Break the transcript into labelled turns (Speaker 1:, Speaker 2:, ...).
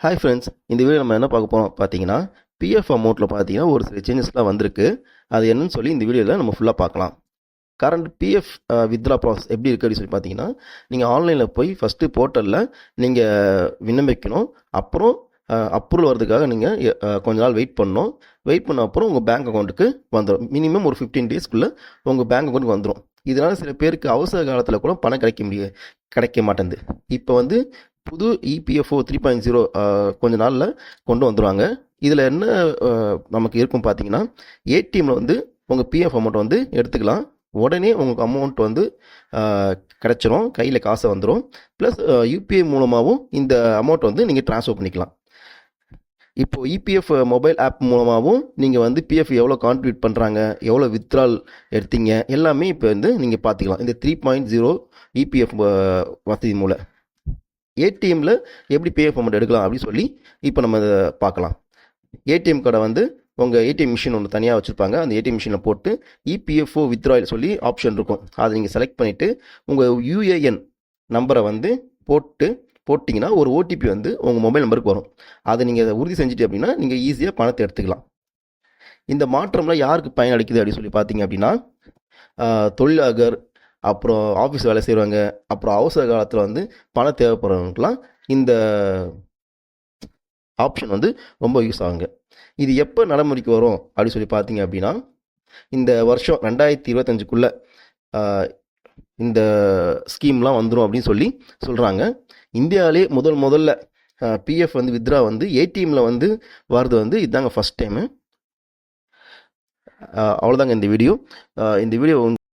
Speaker 1: Hi friends, இந்த video நம்ம என்ன பார்க்க போகிறோம் பார்த்தீங்கன்னா, பிஎஃப் அமௌண்ட்டில் பார்த்தீங்கன்னா ஒரு சில சேஞ்சஸ்லாம் வந்திருக்கு. அது என்னன்னு சொல்லி இந்த வீடியோவில் நம்ம ஃபுல்லாக பார்க்கலாம். கரண்ட் பிஎஃப் வித்ரா ப்ராசஸ் எப்படி இருக்குது அப்படின்னு சொல்லி பார்த்தீங்கன்னா, நீங்கள் ஆன்லைனில் போய் ஃபஸ்ட்டு போர்ட்டலில் நீங்கள் விண்ணப்பிக்கணும். அப்புறம் அப்ரூவல் வரதுக்காக நீங்கள் கொஞ்ச நாள் வெயிட் பண்ணணும். வெயிட் பண்ண அப்புறம் உங்கள் பேங்க் அக்கௌண்ட்டுக்கு வந்துடும். மினிமம் ஒரு 15 டேஸ்க்குள்ளே உங்கள் பேங்க் அக்கௌண்ட்டுக்கு வந்துடும். இதனால் சில பேருக்கு அவசர காலத்தில் கூட பணம் கிடைக்க மாட்டேங்குது. இப்போ வந்து புது இபிஎஃப்ஓ 3.0 கொஞ்ச நாளில் கொண்டு வந்துடுவாங்க. இதில் என்ன நமக்கு இருக்கும் பார்த்தீங்கன்னா, ஏடிஎம்மில் வந்து உங்கள் பிஎஃப் அமௌண்ட் வந்து எடுத்துக்கலாம். உடனே உங்களுக்கு அமௌண்ட் வந்து கிடச்சிரும், கையில் காசை வந்துடும். ப்ளஸ் யூபிஐ மூலமாகவும் இந்த அமௌண்ட் வந்து நீங்கள் ட்ரான்ஸ்ஃபர் பண்ணிக்கலாம். இப்போது இபிஎஃப் மொபைல் ஆப் மூலமாகவும் நீங்கள் வந்து பிஎஃப் எவ்வளோ கான்ட்ரிபியூட் பண்ணுறாங்க, எவ்வளோ வித்ட்ரால் எடுத்தீங்க, எல்லாமே இப்போ வந்து நீங்கள் பார்த்துக்கலாம் இந்த 3.0 இபிஎஃப் வசதி மூலம். ஏடிஎம்மில் எப்படி பிஎஃப் அமௌண்ட் எடுக்கலாம் அப்படின்னு சொல்லி இப்போ நம்ம இதை பார்க்கலாம். ஏடிஎம் கார்டை வந்து உங்கள் ஏடிஎம் மிஷின் ஒன்று தனியாக வச்சுருப்பாங்க. அந்த ஏடிஎம் மிஷினில் போட்டு இபிஎஃப்ஓ வித்ட்ராயல் சொல்லி ஆப்ஷன் இருக்கும். அதை நீங்கள் செலக்ட் பண்ணிவிட்டு உங்கள் யூஏஎன் நம்பரை வந்து போட்டிங்கன்னா ஒரு ஓடிபி வந்து உங்கள் மொபைல் நம்பருக்கு வரும். அதை நீங்கள் உறுதி செஞ்சுட்டு அப்படின்னா நீங்கள் ஈஸியாக பணத்தை எடுத்துக்கலாம். இந்த மாற்றம்லாம் யாருக்கு பயன் அளிக்குது அப்படின்னு சொல்லி பார்த்தீங்க அப்படின்னா, தொழிலாளர், அப்புறம் ஆஃபீஸ் வேலை செய்கிறவங்க, அப்புறம் அவசர காலத்தில் வந்து பணம் தேவைப்படுறவங்களுக்குலாம் இந்த ஆப்ஷன் வந்து ரொம்ப யூஸ் ஆகுங்க. இது எப்போ நடைமுறைக்கு வரும் அப்படின்னு சொல்லி பார்த்தீங்க அப்படின்னா, இந்த வருஷம் 2025க்குள்ளே இந்த ஸ்கீம்லாம் வந்துடும் அப்படின்னு சொல்லி சொல்கிறாங்க. இந்தியாவிலே முதல்ல பிஎஃப் வந்து வித்ரா வந்து ஏடிஎம்மில் வந்து வருது வந்து இதுதாங்க ஃபஸ்ட் டைமு. அவ்வளோதாங்க இந்த வீடியோ.